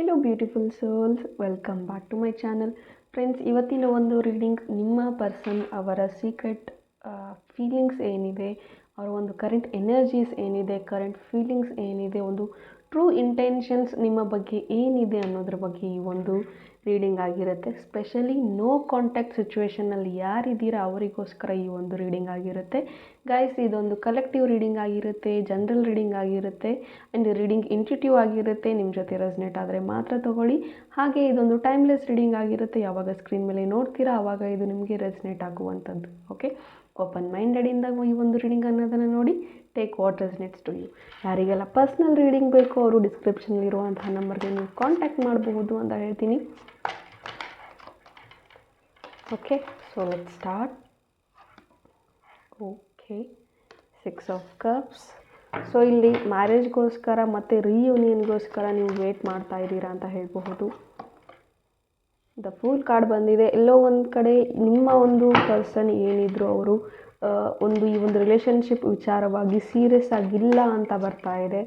Hello beautiful souls, welcome back to my channel. Friends, ಇವತ್ತಿನ ಒಂದು reading ನಿಮ್ಮ person ಅವರ ಸೀಕ್ರೆಟ್ ಫೀಲಿಂಗ್ಸ್ ಏನಿದೆ, ಅವರ ಒಂದು ಕರೆಂಟ್ ಎನರ್ಜೀಸ್ ಏನಿದೆ, ಕರೆಂಟ್ ಫೀಲಿಂಗ್ಸ್ ಏನಿದೆ, ಒಂದು ಟ್ರೂ ಇಂಟೆನ್ಷನ್ಸ್ ನಿಮ್ಮ ಬಗ್ಗೆ ಏನಿದೆ ಅನ್ನೋದ್ರ ಬಗ್ಗೆ ಈ ಒಂದು ರೀಡಿಂಗ್ ಆಗಿರುತ್ತೆ. ಸ್ಪೆಷಲಿ ನೋ ಕಾಂಟ್ಯಾಕ್ಟ್ ಸಿಚುವೇಷನಲ್ಲಿ ಯಾರಿದ್ದೀರಾ ಅವರಿಗೋಸ್ಕರ ಈ ಒಂದು ರೀಡಿಂಗ್ ಆಗಿರುತ್ತೆ. ಗೈಸ್, ಇದೊಂದು ಕಲೆಕ್ಟಿವ್ ರೀಡಿಂಗ್ ಆಗಿರುತ್ತೆ, ಜನರಲ್ ರೀಡಿಂಗ್ ಆಗಿರುತ್ತೆ ಆ್ಯಂಡ್ ರೀಡಿಂಗ್ ಇಂಟ್ಯೂಟಿವ್ ಆಗಿರುತ್ತೆ. ನಿಮ್ಮ ಜೊತೆ ರೆಸನೇಟ್ ಆದರೆ ಮಾತ್ರ ತೊಗೊಳ್ಳಿ. ಹಾಗೆ ಇದೊಂದು ಟೈಮ್ಲೆಸ್ ರೀಡಿಂಗ್ ಆಗಿರುತ್ತೆ. ಯಾವಾಗ ಸ್ಕ್ರೀನ್ ಮೇಲೆ ನೋಡ್ತೀರಾ ಆವಾಗ ಇದು ನಿಮಗೆ ರೆಸನೇಟ್ ಆಗುವಂಥದ್ದು. ಓಕೆ, ಓಪನ್ ಮೈಂಡೆಡಿಂದ ಈ ಒಂದು ರೀಡಿಂಗ್ ಅನ್ನೋದನ್ನು ನೋಡಿ ಟೇಕ್ ವಾಟ್ ರೆಸನೇಟ್ಸ್ ಟು ಯು. ಯಾರಿಗೆಲ್ಲ ಪರ್ಸ್ನಲ್ ರೀಡಿಂಗ್ ಬೇಕು ಅವರು ಡಿಸ್ಕ್ರಿಪ್ಷನಲ್ಲಿರುವಂತಹ ನಂಬರ್ಗೆ ನೀವು ಕಾಂಟ್ಯಾಕ್ಟ್ ಮಾಡಬಹುದು ಅಂತ ಹೇಳ್ತೀನಿ. Okay, so let's start. Okay, 6 of cups. So ಇಲ್ಲಿ ಮ್ಯಾರೇಜ್ಗೋಸ್ಕರ ಮತ್ತು ರೀಯೂನಿಯನ್ಗೋಸ್ಕರ ನೀವು ವೇಟ್ ಮಾಡ್ತಾ ಇದ್ದೀರಾ ಅಂತ ಹೇಳಬಹುದು. ದ ಫೂಲ್ ಕಾರ್ಡ್ ಬಂದಿದೆ. ಎಲ್ಲೋ ಒಂದು ಕಡೆ ನಿಮ್ಮ ಒಂದು ಪರ್ಸನ್ ಏನಿದ್ರು ಅವರು ಈ ಒಂದು ರಿಲೇಷನ್ಶಿಪ್ ವಿಚಾರವಾಗಿ ಸೀರಿಯಸ್ ಆಗಿಲ್ಲ ಅಂತ ಬರ್ತಾ ಇದೆ.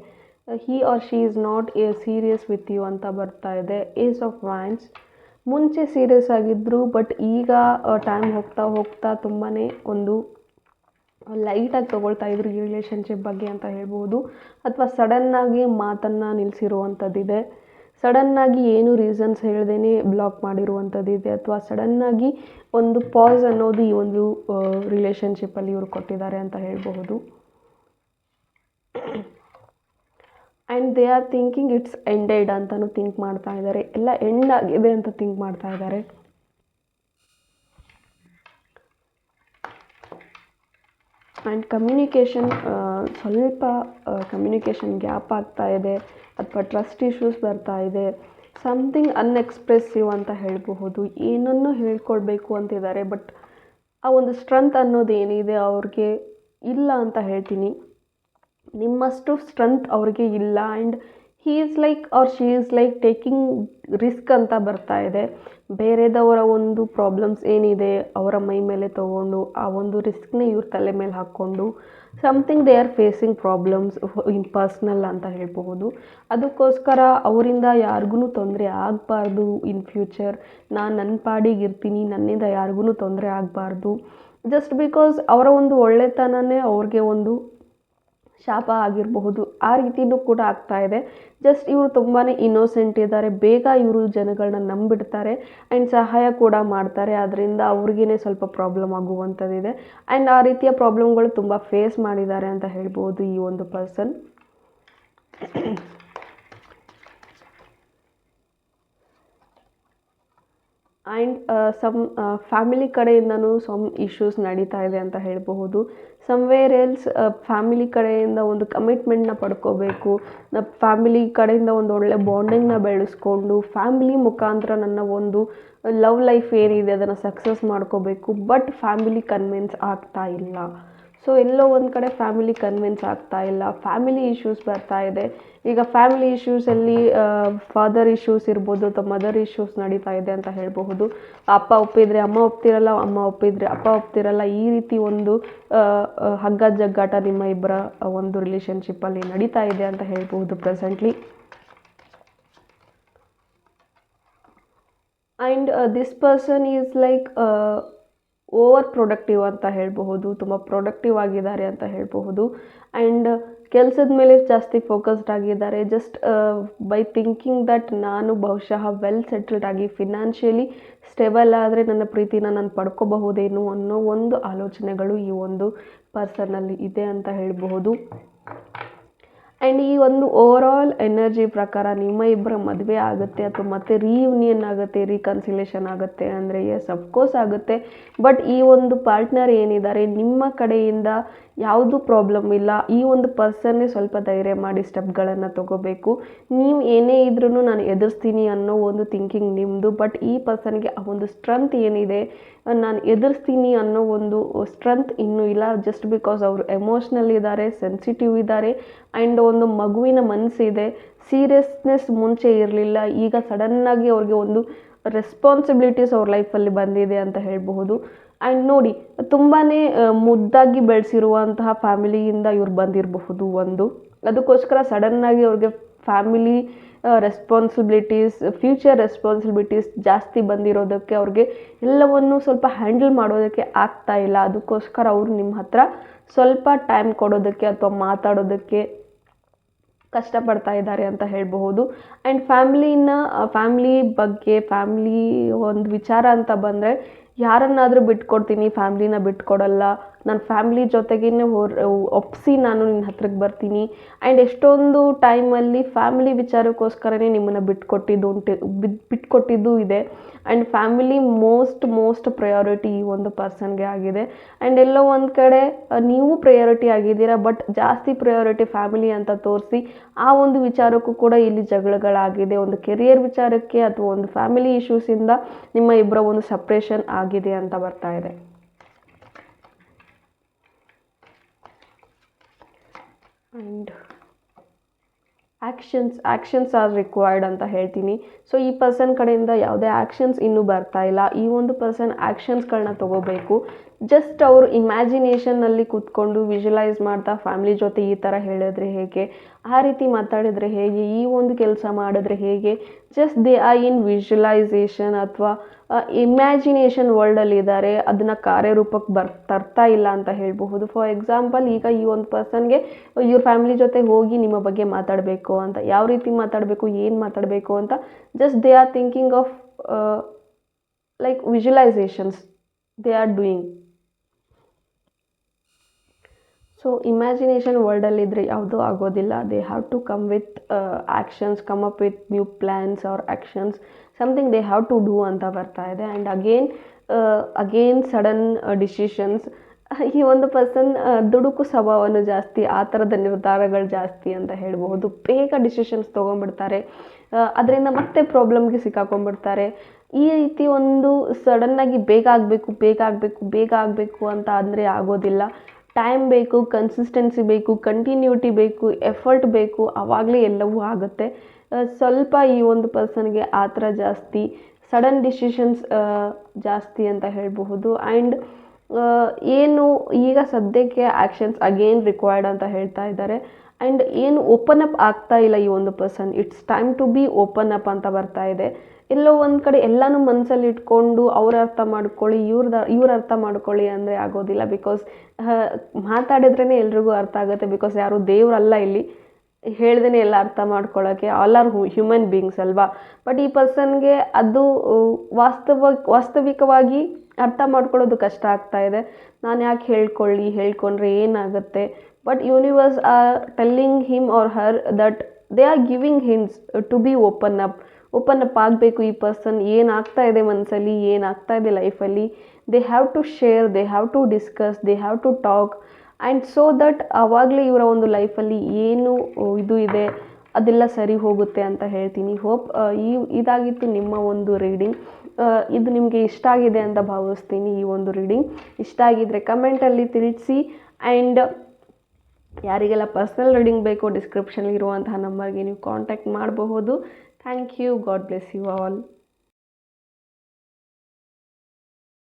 He or she is not serious with you ಅಂತ ಬರ್ತಾ ಇದೆ. Ace of wands. ಮುಂಚೆ ಸೀರಿಯಸ್ ಆಗಿದ್ದರು, ಬಟ್ ಈಗ ಟೈಮ್ ಹೋಗ್ತಾ ಹೋಗ್ತಾ ತುಂಬಾ ಒಂದು ಲೈಟಾಗಿ ತೊಗೊಳ್ತಾ ಇದ್ರು ಈ ರಿಲೇಷನ್ಶಿಪ್ ಬಗ್ಗೆ ಅಂತ ಹೇಳ್ಬೋದು. ಅಥವಾ ಸಡನ್ನಾಗಿ ಮಾತನ್ನು ನಿಲ್ಲಿಸಿರುವಂಥದ್ದಿದೆ. ಸಡನ್ನಾಗಿ ಏನು ರೀಸನ್ಸ್ ಹೇಳ್ದೇ ಬ್ಲಾಕ್ ಮಾಡಿರುವಂಥದ್ದಿದೆ. ಅಥವಾ ಸಡನ್ನಾಗಿ ಒಂದು ಪಾಸ್ ಅನ್ನೋದು ಈ ಒಂದು ರಿಲೇಷನ್ಶಿಪ್ಪಲ್ಲಿ ಇವರು ಕೊಟ್ಟಿದ್ದಾರೆ ಅಂತ ಹೇಳಬಹುದು. And they are thinking it's ended ಅಂತಲೂ ಥಿಂಕ್ ಮಾಡ್ತಾ ಇದ್ದಾರೆ. ಎಲ್ಲ ಎಂಡ್ ಆಗಿದೆ ಅಂತ ಥಿಂಕ್ ಮಾಡ್ತಾ ಇದ್ದಾರೆ. ಆ್ಯಂಡ್ ಕಮ್ಯುನಿಕೇಷನ್ ಸ್ವಲ್ಪ ಕಮ್ಯುನಿಕೇಷನ್ ಗ್ಯಾಪ್ ಆಗ್ತಾ ಇದೆ, ಅಥವಾ ಟ್ರಸ್ಟ್ ಇಶ್ಯೂಸ್ ಬರ್ತಾ ಇದೆ. ಸಮಥಿಂಗ್ ಅನ್ಎಕ್ಸ್ಪ್ರೆಸಿವ್ ಅಂತ ಹೇಳಬಹುದು. ಏನನ್ನೂ ಹೇಳ್ಕೊಳ್ಬೇಕು ಅಂತಿದ್ದಾರೆ, ಬಟ್ ಆ ಒಂದು ಸ್ಟ್ರೆಂತ್ ಅನ್ನೋದು ಏನಿದೆ ಅವ್ರಿಗೆ ಇಲ್ಲ ಅಂತ ಹೇಳ್ತೀನಿ. ನಿಮ್ಮಷ್ಟು ಸ್ಟ್ರೆಂತ್ ಅವ್ರಿಗೆ ಇಲ್ಲ. And he is like R she is like taking risk ಅಂತ ಬರ್ತಾ ಇದೆ. ಬೇರೆದವರ ಒಂದು ಪ್ರಾಬ್ಲಮ್ಸ್ ಏನಿದೆ ಅವರ ಮೈ ಮೇಲೆ ತೊಗೊಂಡು ಆ ಒಂದು ರಿಸ್ಕ್ನೇ ಇವ್ರ ತಲೆ ಮೇಲೆ ಹಾಕ್ಕೊಂಡು something they are facing problems in personal ಅಂತ ಹೇಳ್ಬಹುದು. ಅದಕ್ಕೋಸ್ಕರ ಅವರಿಂದ ಯಾರಿಗೂ ತೊಂದರೆ ಆಗಬಾರ್ದು. ಇನ್ ಫ್ಯೂಚರ್ ನಾನು ನನ್ನ ಪಾಡಿಗೆ ಇರ್ತೀನಿ, ನನ್ನಿಂದ ಯಾರಿಗೂ ತೊಂದರೆ ಆಗಬಾರ್ದು. ಜಸ್ಟ್ ಬಿಕಾಸ್ ಅವರ ಒಂದು ಒಳ್ಳೆತನನೇ ಅವ್ರಿಗೆ ಒಂದು ಶಾಪ ಆಗಿರಬಹುದು. ಆ ರೀತಿಯೂ ಕೂಡ ಆಗ್ತಾ ಇದೆ. ಜಸ್ಟ್ ಇವರು ತುಂಬಾ ಇನ್ನೋಸೆಂಟ್ ಇದ್ದಾರೆ. ಬೇಗ ಇವರು ಜನಗಳನ್ನ ನಂಬಿಡ್ತಾರೆ ಆ್ಯಂಡ್ ಸಹಾಯ ಕೂಡ ಮಾಡ್ತಾರೆ. ಅದರಿಂದ ಅವ್ರಿಗೇ ಸ್ವಲ್ಪ ಪ್ರಾಬ್ಲಮ್ ಆಗುವಂಥದ್ದಿದೆ. ಆ್ಯಂಡ್ ಆ ರೀತಿಯ ಪ್ರಾಬ್ಲಮ್ಗಳು ತುಂಬ ಫೇಸ್ ಮಾಡಿದ್ದಾರೆ ಅಂತ ಹೇಳ್ಬೋದು ಈ ಒಂದು ಪರ್ಸನ್. ಆ್ಯಂಡ್ ಫ್ಯಾಮಿಲಿ ಕಡೆಯಿಂದನೂ ಸಮ್ ಇಶ್ಯೂಸ್ ನಡೀತಾ ಇದೆ ಅಂತ ಹೇಳಬಹುದು. ಸಮ್ವೇರ್ ಎಲ್ಸ್ ಫ್ಯಾಮಿಲಿ ಕಡೆಯಿಂದ ಒಂದು ಕಮಿಟ್ಮೆಂಟ್ನ ಪಡ್ಕೋಬೇಕು, ಫ್ಯಾಮಿಲಿ ಕಡೆಯಿಂದ ಒಂದು ಒಳ್ಳೆ ಬಾಂಡಿಂಗ್ನ ಬೆಳೆಸ್ಕೊಂಡು ಫ್ಯಾಮಿಲಿ ಮುಖಾಂತರ ನನ್ನ ಒಂದು ಲವ್ ಲೈಫ್ ಏನಿದೆ ಅದನ್ನು ಸಕ್ಸಸ್ ಮಾಡ್ಕೋಬೇಕು. ಬಟ್ ಫ್ಯಾಮಿಲಿ ಕನ್ವಿನ್ಸ್ ಆಗ್ತಾ ಇಲ್ಲ. ಸೊ ಎಲ್ಲೋ ಒಂದು ಕಡೆ ಫ್ಯಾಮಿಲಿ ಕನ್ವಿನ್ಸ್ ಆಗ್ತಾ ಇಲ್ಲ. ಫ್ಯಾಮಿಲಿ ಇಶ್ಯೂಸ್ ಬರ್ತಾ ಇದೆ. ಈಗ ಫ್ಯಾಮಿಲಿ ಇಶ್ಯೂಸಲ್ಲಿ ಫಾದರ್ ಇಶ್ಯೂಸ್ ಇರ್ಬೋದು ಅಥವಾ ಮದರ್ ಇಶ್ಯೂಸ್ ನಡೀತಾ ಇದೆ ಅಂತ ಹೇಳಬಹುದು. ಅಪ್ಪ ಒಪ್ಪಿದರೆ ಅಮ್ಮ ಒಪ್ತಿರಲ್ಲ, ಅಮ್ಮ ಒಪ್ಪಿದರೆ ಅಪ್ಪ ಒಪ್ತಿರಲ್ಲ. ಈ ರೀತಿ ಒಂದು ಹಗ್ಗ ಜಗ್ಗಾಟ ನಿಮ್ಮ ಇಬ್ಬರ ಒಂದು ರಿಲೇಷನ್ಶಿಪ್ಪಲ್ಲಿ ನಡೀತಾ ಇದೆ ಅಂತ ಹೇಳ್ಬಹುದು presently. And this person is like over productive ಅಂತ ಹೇಳಬಹುದು. ತುಂಬ ಪ್ರೊಡಕ್ಟಿವ್ ಆಗಿದ್ದಾರೆ ಅಂತ ಹೇಳಬಹುದು. ಆ್ಯಂಡ್ ಕೆಲಸದ ಮೇಲೆ ಜಾಸ್ತಿ ಫೋಕಸ್ಡ್ ಆಗಿದ್ದಾರೆ. ಜಸ್ಟ್ ಬೈ ಥಿಂಕಿಂಗ್ ದಟ್ ನಾನು ಬಹುಶಃ ವೆಲ್ ಸೆಟಲ್ಡ್ ಆಗಿ ಫಿನಾನ್ಷಿಯಲಿ ಸ್ಟೇಬಲ್ ಆದರೆ ನನ್ನ ಪ್ರೀತಿನ ನಾನು ಪಡ್ಕೋಬಹುದೇನೋ ಅನ್ನೋ ಒಂದು ಆಲೋಚನೆಗಳು ಈ ಒಂದು ಪರ್ಸನ್ನಲ್ಲಿ ಇದೆ ಅಂತ ಹೇಳಬಹುದು. ಆ್ಯಂಡ್ ಈ ಒಂದು ಓವರ್ ಆಲ್ ಎನರ್ಜಿ ಪ್ರಕಾರ ನಿಮ್ಮ ಇಬ್ಬರ ಮದುವೆ ಆಗುತ್ತೆ ಅಥವಾ ಮತ್ತೆ ರೀಯೂನಿಯನ್ ಆಗುತ್ತೆ, ರೀಕನ್ಸಿಲೇಷನ್ ಆಗುತ್ತೆ ಅಂದರೆ ಎಸ್ ಅಫ್ಕೋರ್ಸ್ ಆಗುತ್ತೆ. ಬಟ್ ಈ ಒಂದು ಪಾರ್ಟ್ನರ್ ಏನಿದ್ದಾರೆ ನಿಮ್ಮ ಕಡೆಯಿಂದ ಯಾವುದೂ ಪ್ರಾಬ್ಲಮ್ ಇಲ್ಲ. ಈ ಒಂದು ಪರ್ಸನ್ನೇ ಸ್ವಲ್ಪ ಧೈರ್ಯ ಮಾಡಿ ಸ್ಟೆಪ್ಗಳನ್ನು ತೊಗೋಬೇಕು. ನೀವು ಏನೇ ಇದ್ರೂ ನಾನು ಎದುರಿಸ್ತೀನಿ ಅನ್ನೋ ಒಂದು ಥಿಂಕಿಂಗ್ ನಿಮ್ಮದು. ಬಟ್ ಈ ಪರ್ಸನ್ಗೆ ಆ ಒಂದು ಸ್ಟ್ರೆಂತ್ ಏನಿದೆ, ನಾನು ಎದುರಿಸ್ತೀನಿ ಅನ್ನೋ ಒಂದು ಸ್ಟ್ರೆಂತ್ ಇನ್ನೂ ಇಲ್ಲ. ಜಸ್ಟ್ ಬಿಕಾಸ್ ಅವರು ಎಮೋಷ್ನಲ್ ಇದ್ದಾರೆ, ಸೆನ್ಸಿಟಿವ್ ಇದ್ದಾರೆ ಆ್ಯಂಡ್ ಒಂದು ಮಗುವಿನ ಮನಸ್ಸಿದೆ. ಸೀರಿಯಸ್ನೆಸ್ ಮುಂಚೆ ಇರಲಿಲ್ಲ, ಈಗ ಸಡನ್ನಾಗಿ ಅವ್ರಿಗೆ ಒಂದು ರೆಸ್ಪಾನ್ಸಿಬಿಲಿಟೀಸ್ ಅವ್ರ ಲೈಫಲ್ಲಿ ಬಂದಿದೆ ಅಂತ ಹೇಳಬಹುದು. ಆ್ಯಂಡ್ ನೋಡಿ, ತುಂಬಾ ಮುದ್ದಾಗಿ ಬೆಳೆಸಿರುವಂತಹ ಫ್ಯಾಮಿಲಿಯಿಂದ ಇವ್ರು ಬಂದಿರಬಹುದು ಒಂದು. ಅದಕ್ಕೋಸ್ಕರ ಸಡನ್ನಾಗಿ ಅವ್ರಿಗೆ ಫ್ಯಾಮಿಲಿ ರೆಸ್ಪಾನ್ಸಿಬಿಲಿಟೀಸ್, ಫ್ಯೂಚರ್ ರೆಸ್ಪಾನ್ಸಿಬಿಲಿಟೀಸ್ ಜಾಸ್ತಿ ಬಂದಿರೋದಕ್ಕೆ ಅವ್ರಿಗೆ ಎಲ್ಲವನ್ನು ಸ್ವಲ್ಪ ಹ್ಯಾಂಡಲ್ ಮಾಡೋದಕ್ಕೆ ಆಗ್ತಾ ಇಲ್ಲ. ಅದಕ್ಕೋಸ್ಕರ ಅವರು ನಿಮ್ಮ ಹತ್ರ ಸ್ವಲ್ಪ ಟೈಮ್ ಕೊಡೋದಕ್ಕೆ ಅಥವಾ ಮಾತಾಡೋದಕ್ಕೆ ಕಷ್ಟಪಡ್ತಾ ಇದ್ದಾರೆ ಅಂತ ಹೇಳಬಹುದು. ಆ್ಯಂಡ್ ಫ್ಯಾಮ್ಲಿ ಬಗ್ಗೆ, ಫ್ಯಾಮ್ಲಿ ಒಂದು ವಿಚಾರ ಅಂತ ಬಂದರೆ, ಯಾರನ್ನಾದರೂ ಬಿಟ್ಕೊಡ್ತೀನಿ, ಫ್ಯಾಮ್ಲಿನ ಬಿಟ್ಕೊಡಲ್ಲ, ನಾನು ಫ್ಯಾಮ್ಲಿ ಜೊತೆಗೇ ಒಪ್ಪಿಸಿ ನಾನು ನಿನ್ನ ಹತ್ರಕ್ಕೆ ಬರ್ತೀನಿ. ಆ್ಯಂಡ್ ಎಷ್ಟೊಂದು ಟೈಮಲ್ಲಿ ಫ್ಯಾಮಿಲಿ ವಿಚಾರಕ್ಕೋಸ್ಕರನೇ ನಿಮ್ಮನ್ನು ಬಿಟ್ಕೊಟ್ಟಿದ್ದು ಇದೆ. ಆ್ಯಂಡ್ ಫ್ಯಾಮಿಲಿ ಮೋಸ್ಟ್ ಪ್ರಯಾರಿಟಿ ಈ ಒಂದು ಪರ್ಸನ್ಗೆ ಆಗಿದೆ. ಆ್ಯಂಡ್ ಎಲ್ಲೋ ಒಂದು ಕಡೆ ನೀವು ಪ್ರಯಾರಿಟಿ ಆಗಿದ್ದೀರಾ, ಬಟ್ ಜಾಸ್ತಿ ಪ್ರಯಾರಿಟಿ ಫ್ಯಾಮಿಲಿ ಅಂತ ತೋರಿಸಿ ಆ ಒಂದು ವಿಚಾರಕ್ಕೂ ಕೂಡ ಇಲ್ಲಿ ಜಗಳಗಳಾಗಿದೆ. ಒಂದು ಕೆರಿಯರ್ ವಿಚಾರಕ್ಕೆ ಅಥವಾ ಒಂದು ಫ್ಯಾಮಿಲಿ ಇಶ್ಯೂಸಿಂದ ನಿಮ್ಮ ಇಬ್ಬರ ಒಂದು ಸಪ್ರೇಷನ್ ಆಗಿದೆ ಅಂತ ಬರ್ತಾ ಇದೆ. ಆ್ಯಂಡ್ ಆ್ಯಕ್ಷನ್ಸ್ ಆರ್ ರಿಕ್ವೈರ್ಡ್ ಅಂತ ಹೇಳ್ತೀನಿ. ಸೊ ಈ ಪರ್ಸನ್ ಕಡೆಯಿಂದ ಯಾವುದೇ ಆ್ಯಕ್ಷನ್ಸ್ ಇನ್ನೂ ಬರ್ತಾ ಇಲ್ಲ. ಈ ಒಂದು ಪರ್ಸನ್ ಆ್ಯಕ್ಷನ್ಸ್ಗಳನ್ನ ತೊಗೋಬೇಕು. ಜಸ್ಟ್ ಅವರು ಇಮ್ಯಾಜಿನೇಷನ್ನಲ್ಲಿ ಕೂತ್ಕೊಂಡು ವಿಜುವಲೈಸ್ ಮಾಡ್ತಾ ಫ್ಯಾಮಿಲಿ ಜೊತೆ ಈ ಥರ ಹೇಳಿದ್ರೆ ಹೇಗೆ, ಆ ರೀತಿ ಮಾತಾಡಿದರೆ ಹೇಗೆ, ಈ ಒಂದು ಕೆಲಸ ಮಾಡಿದ್ರೆ ಹೇಗೆ, just they R in visualisation ಅಥವಾ ಇಮ್ಯಾಜಿನೇಷನ್ ವರ್ಲ್ಡಲ್ಲಿದ್ದಾರೆ. ಅದನ್ನು ಕಾರ್ಯರೂಪಕ್ಕೆ ತರ್ತಾ ಇಲ್ಲ ಅಂತ ಹೇಳಬಹುದು. ಫಾರ್ ಎಕ್ಸಾಂಪಲ್, ಈಗ ಈ ಒಂದು ಪರ್ಸನ್ಗೆ ಇವ್ರ ಫ್ಯಾಮಿಲಿ ಜೊತೆ ಹೋಗಿ ನಿಮ್ಮ ಬಗ್ಗೆ ಮಾತಾಡಬೇಕು ಅಂತ, ಯಾವ ರೀತಿ ಮಾತಾಡಬೇಕು, ಏನು ಮಾತಾಡಬೇಕು ಅಂತ just they are thinking of like visualisations they are doing. So imagination ವರ್ಲ್ಡಲ್ಲಿದ್ದರೆ ಯಾವುದೂ ಆಗೋದಿಲ್ಲ. They have to come with actions, come up with new plans or actions, something they have to do ಅಂತ ಬರ್ತಾ ಇದೆ. And again sudden decisions. ಈ ಒಂದು person ದುಡುಕು ಸ್ವಭಾವನೂ ಜಾಸ್ತಿ, ಆ ಥರದ ನಿರ್ಧಾರಗಳು ಜಾಸ್ತಿ ಅಂತ ಹೇಳ್ಬಹುದು. ಬೇಗ ಡಿಸಿಷನ್ಸ್ ತೊಗೊಂಡ್ಬಿಡ್ತಾರೆ, ಅದರಿಂದ ಮತ್ತೆ ಪ್ರಾಬ್ಲಮ್ಗೆ ಸಿಕ್ಕಾಕೊಂಡ್ಬಿಡ್ತಾರೆ. ಈ ರೀತಿ ಒಂದು ಸಡನ್ನಾಗಿ ಬೇಗ ಆಗಬೇಕು ಅಂತ ಅಂದರೆ ಆಗೋದಿಲ್ಲ. ಟೈಮ್ ಬೇಕು, ಕನ್ಸಿಸ್ಟೆನ್ಸಿ ಬೇಕು, ಕಂಟಿನ್ಯೂಟಿ ಬೇಕು, ಎಫರ್ಟ್ ಬೇಕು, ಆವಾಗಲೇ ಎಲ್ಲವೂ ಆಗುತ್ತೆ. ಸ್ವಲ್ಪ ಈ ಒಂದು ಪರ್ಸನ್ಗೆ ಆ ಥರ ಜಾಸ್ತಿ, ಸಡನ್ ಡಿಸಿಷನ್ಸ್ ಜಾಸ್ತಿ ಅಂತ ಹೇಳಬಹುದು. ಆ್ಯಂಡ್ ಏನು ಈಗ ಸದ್ಯಕ್ಕೆ ಆ್ಯಕ್ಷನ್ಸ್ ಅಗೇನ್ ರಿಕ್ವೈರ್ಡ್ ಅಂತ ಹೇಳ್ತಾ ಇದ್ದಾರೆ. ಆ್ಯಂಡ್ ಏನು ಓಪನ್ ಅಪ್ ಆಗ್ತಾ ಇಲ್ಲ ಈ ಒಂದು person. It's time to be open up ಅಂತ ಬರ್ತಾ ಇದೆ. ಎಲ್ಲೋ ಒಂದು ಕಡೆ ಎಲ್ಲನೂ ಮನಸ್ಸಲ್ಲಿ ಇಟ್ಕೊಂಡು ಅವ್ರು ಅರ್ಥ ಮಾಡ್ಕೊಳ್ಳಿ, ಇವ್ರು ಅರ್ಥ ಮಾಡ್ಕೊಳ್ಳಿ ಅಂದರೆ ಆಗೋದಿಲ್ಲ. ಬಿಕಾಸ್ ಮಾತಾಡಿದ್ರೇ ಎಲ್ರಿಗೂ ಅರ್ಥ ಆಗುತ್ತೆ. ಬಿಕಾಸ್ ಯಾರು ದೇವರಲ್ಲ ಇಲ್ಲಿ, ಹೇಳ್ದೇ ಎಲ್ಲ ಅರ್ಥ ಮಾಡ್ಕೊಳ್ಳೋಕ್ಕೆ. ಆಲ್ ಆರ್ ಹ್ಯೂಮನ್ ಬೀಯಿಂಗ್ಸ್ ಅಲ್ವಾ. ಬಟ್ ಈ ಪರ್ಸನ್ಗೆ ಅದು ವಾಸ್ತವಿಕವಾಗಿ ಅರ್ಥ ಮಾಡ್ಕೊಳ್ಳೋದು ಕಷ್ಟ ಆಗ್ತಾ ಇದೆ. ನಾನು ಯಾಕೆ ಹೇಳ್ಕೊಂಡ್ರೆ ಏನಾಗುತ್ತೆ. But universe are telling him or her that they are giving hints to be open up ಆಗಬೇಕು. ಈ ಪರ್ಸನ್ ಏನಾಗ್ತಾ ಇದೆ ಮನಸ್ಸಲ್ಲಿ, ಏನಾಗ್ತಾ ಇದೆ ಲೈಫಲ್ಲಿ, they have to share, they have to discuss, they have to talk. And so that ಆವಾಗಲೇ ಇವರ ಒಂದು ಲೈಫಲ್ಲಿ ಏನು ಇದು ಇದೆ ಅದೆಲ್ಲ ಸರಿ ಹೋಗುತ್ತೆ ಅಂತ ಹೇಳ್ತೀನಿ. ಹೋಪ್ ಇದಾಗಿತ್ತು ನಿಮ್ಮ ಒಂದು ರೀಡಿಂಗ್. ಇದು ನಿಮಗೆ ಇಷ್ಟ ಆಗಿದೆ ಅಂತ ಭಾವಿಸ್ತೀನಿ. ಈ ಒಂದು ರೀಡಿಂಗ್ ಇಷ್ಟ ಆಗಿದ್ದರೆ ಕಮೆಂಟಲ್ಲಿ ತಿಳಿಸಿ. ಆ್ಯಂಡ್ ಯಾರಿಗೆಲ್ಲ ಪರ್ಸ್ನಲ್ ರೀಡಿಂಗ್ ಬೇಕೋ ಡಿಸ್ಕ್ರಿಪ್ಷನಲ್ಲಿ ಇರುವಂತಹ ನಂಬರ್ಗೆ ನೀವು ಕಾಂಟ್ಯಾಕ್ಟ್ ಮಾಡಬಹುದು. Thank you. God bless you all.